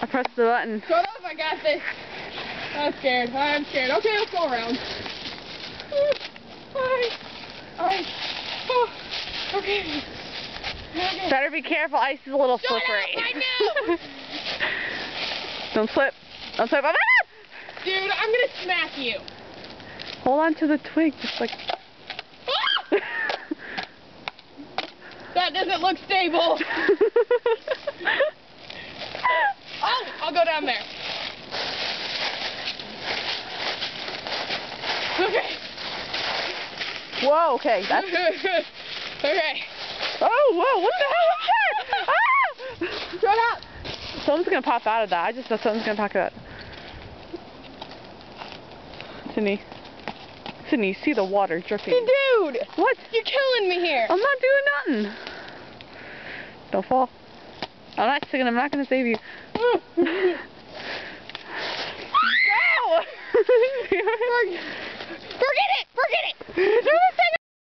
I pressed the button. Shut up, I got this. I'm scared. I'm scared. Okay, let's go around. Alright. Oh, okay. Okay. Better be careful, ice is a little Shut slippery. up, I know! Don't slip. Don't slip. Oh, Dude, I'm gonna smack you. hold on to the twig, just like... That doesn't look stable. Oh, I'll go down there. Okay. Whoa, okay, that's... Okay. Oh, whoa, what the hell is that? Ah! Shut up. Something's gonna pop out of that. I just know something's gonna pop out. Sydney, you see the water dripping. Dude! What? You're killing me here. I'm not doing nothing. Don't fall. I'm not gonna save you. Go!